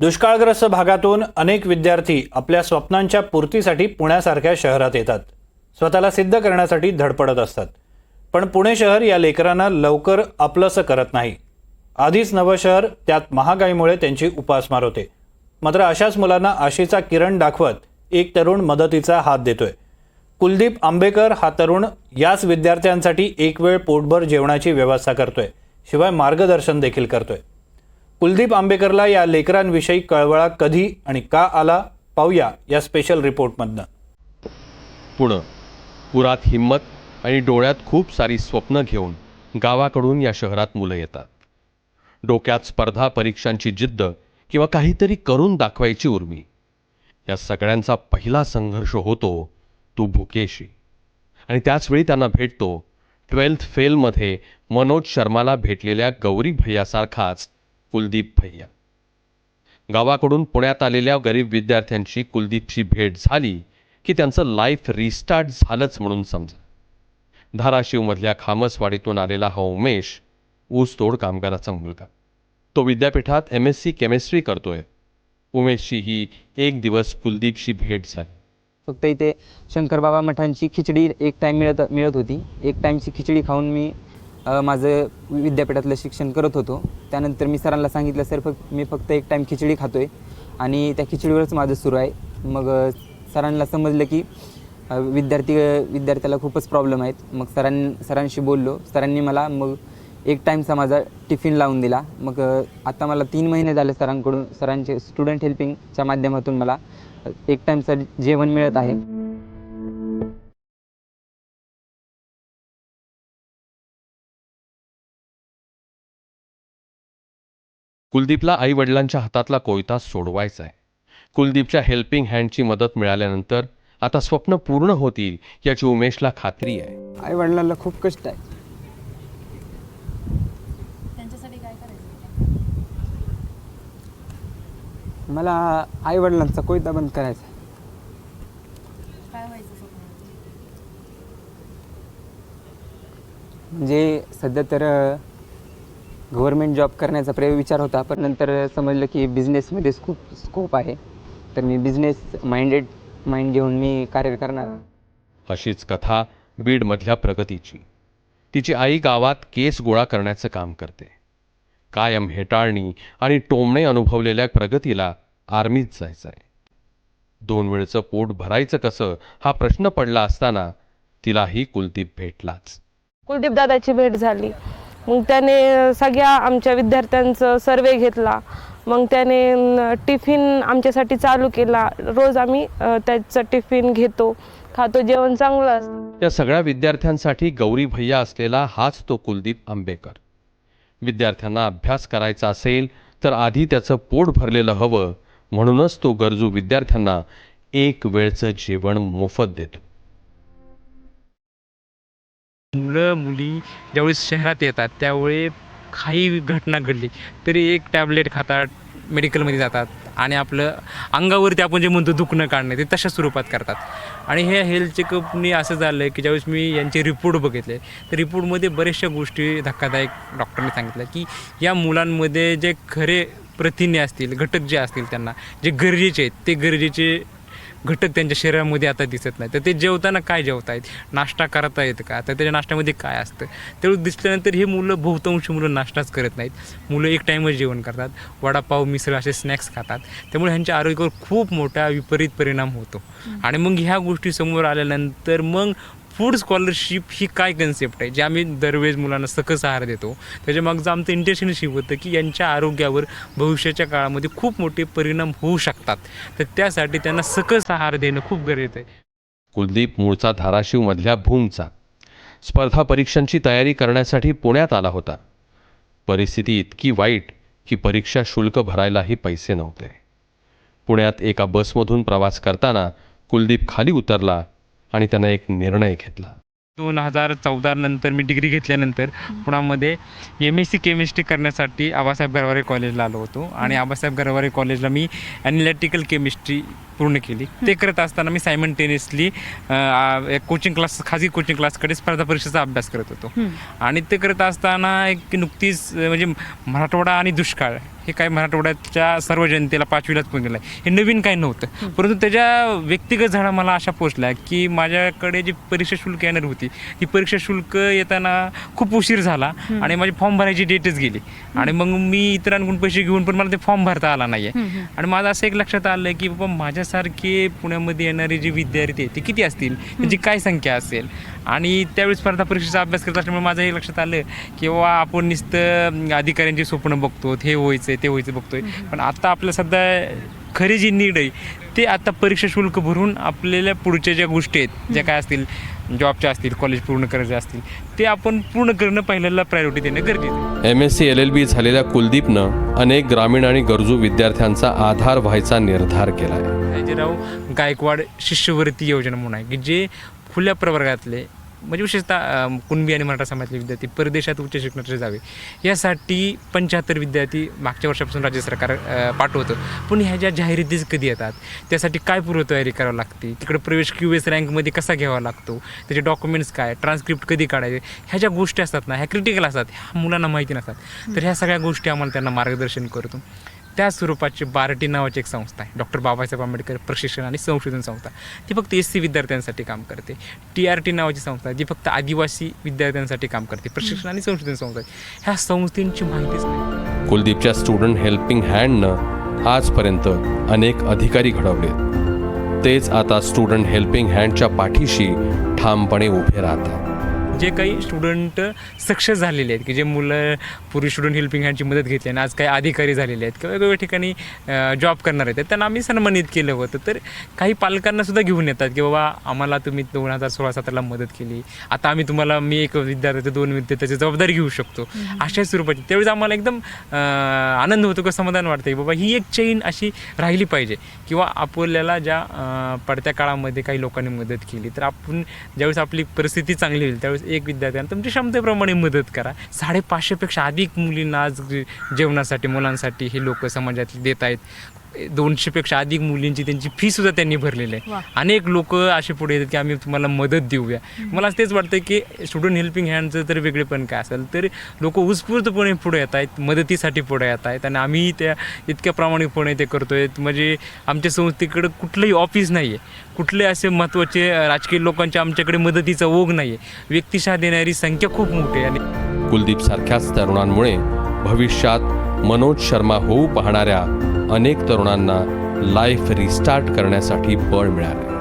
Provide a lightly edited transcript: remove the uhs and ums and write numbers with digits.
दुष्काळग्रस्त भागातून अनेक विद्यार्थी आपल्या स्वप्नांच्या पूर्तीसाठी पुण्यासारख्या शहरात येतात. स्वतःला सिद्ध करण्यासाठी धडपडत असतात. पण पुणे शहर या लेकरांना लवकर आपलंसं करत नाही. आधीच नवं शहर, त्यात महागाईमुळे त्यांची उपासमार होते. मात्र अशाच मुलांना आशेचा किरण दाखवत एक तरुण मदतीचा हात देतोय. कुलदीप आंबेकर हा तरुण याच विद्यार्थ्यांसाठी एक वेळ पोटभर जेवणाची व्यवस्था करतोय, शिवाय मार्गदर्शन देखील करतोय. कुलदीप आंबेकरला या लेकरांविषयी कळवळा कधी आणि का आला, पाहूया या स्पेशल रिपोर्टमधनं. पुणे पुरात हिम्मत आणि डोळ्यात खूप सारी स्वप्न घेऊन गावाकडून या शहरात मुलं येतात. डोक्यात स्पर्धा परीक्षांची जिद्द किंवा काहीतरी करून दाखवायची उर्मी. या सगळ्यांचा पहिला संघर्ष होतो तो भुकेशी. आणि त्याचवेळी त्यांना भेटतो 12th फेलमध्ये मनोज शर्माला भेटलेल्या गौरी भैयासारखाच कुलदीप भैया. गावाकडून पुण्यात आलेल्या गरीब विद्यार्थ्यांची कुलदीपची भेट झाली की त्यांचं लाईफ रिस्टार्ट झालंच म्हणून समजा. धाराशिवमधल्या खामसवाडीतून आलेला हा उमेश ऊसतोड कामगाराचा मुलगा. तो विद्यापीठात MSc केमिस्ट्री करतोय. उमेशची ही एक दिवस कुलदीपशी भेट झाली. फक्त इथे शंकरबाबा मठांची खिचडी एक टाईम मिळत होती. एक टाईमची खिचडी खाऊन मी माझं विद्यापीठातलं शिक्षण करत होतो. त्यानंतर मी सरांना सांगितलं, सर मी फक्त एक टाईम खिचडी खातो आहे आणि त्या खिचडीवरच माझं सुरू आहे. मग सरांना समजलं की विद्यार्थ्याला खूपच प्रॉब्लेम आहेत. मग सरांशी बोललो. सरांनी मला मग एक टाईमचा माझा टिफिन लावून दिला. मग आता मला 3 महिने झाले सरांचे स्टुडंट हेल्पिंगच्या माध्यमातून मला एक टाईमचं जेवण मिळत आहे. कुलदीपला आई वडिलांच्या हातातला कोयता सोडवायचा आहे. कुलदीपच्या हेल्पिंग हँडची मदत मिळाल्यानंतर आता स्वप्न पूर्ण होतील याची उमेशला खात्री आहे. आई वडिलांना खूप कष्ट आहे. त्यांच्यासाठी काय करायचं? मला आई वडिलांचा कोयता बंद करायचा. काय व्हायचं स्वप्न? म्हणजे सध्या तर गव्हर्मेंट जॉब करण्याचा विचार होता, पण नंतर समजलं की बिझनेसमध्येच खूप स्कोप आहे. तर मी बिझनेस माइंड घेऊन मी कार्य करणार. अशीच कथा बीडमधल्या प्रगतीची. तिची आई गावात केस गोळा करण्याचं काम करते. कायम हेटाळणी आणि टोमणे अनुभवलेल्या प्रगतीला आर्मीत जायचं आहे. 2 वेळचं पोट भरायचं कसं हा प्रश्न पडला असताना तिलाही कुलदीप भेटलाच. कुलदीप दादाची भेट झाली. मग त्याने सगळ्या आमच्या विद्यार्थ्यांचं सर्वे घेतला. मग त्याने टिफिन आमच्यासाठी चालू केला. रोज आम्ही त्याचं टिफिन घेतो, खातो. जेवण चांगलं असतं. या सगळ्या विद्यार्थ्यांसाठी गौरी भैया असलेला हाच तो कुलदीप आंबेकर. विद्यार्थ्यांना अभ्यास करायचा असेल तर आधी त्याचं पोट भरलेलं हवं, म्हणूनच तो गरजू विद्यार्थ्यांना एक वेळचं जेवण मोफत देतो. मुलं मुली ज्यावेळेस शहरात येतात त्यावेळी काही घटना घडली तरी एक टॅबलेट खातात, मेडिकलमध्ये जातात आणि आपलं अंगावरती आपण जे म्हणतो दुखणं काढणं ते तशा स्वरूपात करतात. आणि हे हेल्थ चेकअपनी असं झालं की ज्यावेळेस मी यांचे रिपोर्ट बघितले तर रिपोर्टमध्ये बऱ्याचशा गोष्टी धक्कादायक डॉक्टरने सांगितलं की या मुलांमध्ये जे खरे प्रथिने असतील, घटक जे असतील, त्यांना जे गरजेचे आहेत ते गरजेचे घटक त्यांच्या शरीरामध्ये आता दिसत नाही. तर ते जेवताना काय जेवतायत, नाश्ता करता येत का, तर त्याच्या नाश्त्यामध्ये काय असतं तेवढं दिसल्यानंतर हे मुलं बहुतांश मुलं नाश्ताच करत नाहीत. मुलं एक टाईमच जेवण करतात, वडापाव मिसळ असे स्नॅक्स खातात. त्यामुळे ह्यांच्या आरोग्यावर खूप मोठा विपरीत परिणाम होतो. आणि मग ह्या गोष्टी समोर आल्यानंतर मग फूड स्कॉलरशिप ही काय कन्सेप्ट आहे, जे आम्ही दरवेळेस मुलांना सकस आहार देतो, त्याच्या मागचं आमचं इंटेन्शनशिप होतं की यांच्या आरोग्यावर भविष्याच्या काळामध्ये खूप मोठे परिणाम होऊ शकतात. तर त्यासाठी त्यांना सकस आहार देणं खूप गरजेचं आहे. कुलदीप मूळचा धाराशिवमधल्या भूमचा. स्पर्धा परीक्षांची तयारी करण्यासाठी पुण्यात आला होता. परिस्थिती इतकी वाईट की परीक्षा शुल्क भरायलाही पैसे नव्हते. पुण्यात एका बसमधून प्रवास करताना कुलदीप खाली उतरला आणि त्यानं एक निर्णय घेतला. 2014 नंतर मी डिग्री घेतल्यानंतर पुण्यामध्ये MSc केमिस्ट्री करण्यासाठी आबासाहेब गरवारे कॉलेजला आलो होतो. आणि आबासाहेब गरवारे कॉलेजला मी ॲनालिटिकल केमिस्ट्री पूर्ण केली. ते करत असताना मी सायमल्टेनियसली कोचिंग क्लास, खाजगी कोचिंग क्लासकडे स्पर्धा परीक्षेचा अभ्यास करत होतो. आणि ते करत असताना एक नुकतीच म्हणजे मराठवाडा आणि दुष्काळ हे काय मराठवाड्याच्या सर्व जनतेला 5वीलाच पुणेला आहे, हे नवीन काही नव्हतं. परंतु त्याच्या व्यक्तिगत झाडा मला अशा पोचल्या की माझ्याकडे जी परीक्षा शुल्क येणार होती ती परीक्षा शुल्क येताना खूप उशीर झाला आणि माझी फॉर्म भरायची डेटच गेली आणि मग मी इतरांकडून पैसे घेऊन पण मला ते फॉर्म भरता आला नाही आहे. आणि माझं असं एक लक्षात आलं की बाबा माझ्यासारखे पुण्यामध्ये येणारे जे विद्यार्थी आहेत ते किती असतील, त्यांची काय संख्या असेल. आणि त्यावेळी स्पर्धा परीक्षेचा अभ्यास करत असल्यामुळे माझं हे लक्षात आलं की बाबा आपण नुसतं अधिकाऱ्यांची स्वप्न बघतो, हे व्हायचं ते व्हायचं बघतोय, पण आता आपल्या सध्या खरी जी नीड आहे ते आता परीक्षा शुल्क भरून आपल्याला पुढच्या ज्या गोष्टी आहेत ज्या काय असतील, जॉबच्या असतील, कॉलेज पूर्ण करायचे असतील, ते आपण पूर्ण करणं पहिल्याला प्रायोरिटी देणं गरजेचं आहे. MSc LLB झालेल्या कुलदीपनं अनेक ग्रामीण आणि गरजू विद्यार्थ्यांचा आधार व्हायचा निर्धार केला आहे. सयाजीराव गायकवाड शिष्यवृत्ती योजना म्हणून आहे की जे खुल्या प्रवर्गातले म्हणजे विशेषतः कुणबी आणि मराठा समाजातले विद्यार्थी परदेशात उच्च शिक्षणासाठी जावे यासाठी 75 विद्यार्थी मागच्या वर्षापासून राज्य सरकार पाठवतं. पण ह्या ज्या जाहिरातीच कधी येतात, त्यासाठी काय पूर्वतयारी करावी लागते, तिकडे प्रवेश QS रँकमध्ये कसा घ्यावा लागतो, त्याचे डॉक्युमेंट्स काय, ट्रान्सक्रिप्ट कधी काढायचे, ह्या ज्या गोष्टी असतात ना ह्या क्रिटिकल असतात, ह्या मुलांना माहिती नसतात. तर ह्या सगळ्या गोष्टी आम्हाला त्यांना मार्गदर्शन करतो. त्या स्वरूपाची बार्टी नावाची एक संस्था आहे, डॉक्टर बाबासाहेब आंबेडकर प्रशिक्षण आणि संशोधन संस्था. ती फक्त SC विद्यार्थ्यांसाठी काम करते. TRT नावाची संस्था आहे जी फक्त आदिवासी विद्यार्थ्यांसाठी काम करते, प्रशिक्षण आणि संशोधन संस्था आहे. ह्या संस्थेची माहितीच नाही. कुलदीपच्या स्टुडंट हेल्पिंग हँडनं आजपर्यंत अनेक अधिकारी घडवलेत. तेच आता स्टुडंट हेल्पिंग हँडच्या पाठीशी ठामपणे उभे राहतात. जे काही स्टुडंट सक्सेस झालेले आहेत की जे मुलं पूर्वी स्टुडंट हेल्पिंग हँडची मदत घेतली आणि आज काही अधिकारी झालेले आहेत किंवा वेगवेगळ्या ठिकाणी जॉब करणार आहेत, त्यांना आम्ही सन्मानित केलं होतं. तर काही पालकांनासुद्धा घेऊन येतात की बाबा आम्हाला तुम्ही 2016-17ला मदत केली, आता आम्ही तुम्हाला, मी एक विद्यार्थी 2 विद्यार्थ्याची जबाबदारी घेऊ शकतो, अशा स्वरूपाची. त्यावेळेस आम्हाला एकदम आनंद होतो, का समाधान वाटतं की बाबा ही एक चेन अशी राहिली पाहिजे किंवा आपल्याला ज्या पडत्या काळामध्ये काही लोकांनी मदत केली तर आपण ज्यावेळेस आपली परिस्थिती चांगली होईल त्यावेळेस एक विद्यार्थ्यांना तुमच्या क्षमतेप्रमाणे मदत करा. 550पेक्षा अधिक मुलींना आज जेवणासाठी मुलांसाठी हे लोक समाजातले देत आहेत. 200पेक्षा अधिक मुलींची त्यांची फीसुद्धा त्यांनी भरलेली आहे. अनेक लोक असे पुढे येतात की आम्ही तुम्हाला मदत देऊया. मला तेच वाटतं की स्टुडंट हेल्पिंग हँडचं तर वेगळेपण काय असेल तर लोक उत्स्फूर्तपणे पुढे येत आहेत, मदतीसाठी पुढे येत आहेत आणि आम्ही त्या इतक्या प्रामाणिकपणे ते करतो आहे. म्हणजे आमच्या संस्थेकडं कुठलंही ऑफिस नाही आहे, कुठले असे महत्त्वाचे राजकीय लोकांच्या आमच्याकडे मदतीचा ओघ नाही आहे. व्यक्तिशः देणारी संख्या खूप मोठी आहे. आणि कुलदीप सारख्याच तरुणांमुळे भविष्यात मनोज शर्मा होऊ पाहणाऱ्या अनेक तरुणांना लाईफ रिस्टार्ट करण्यासाठी बळ मिळाले.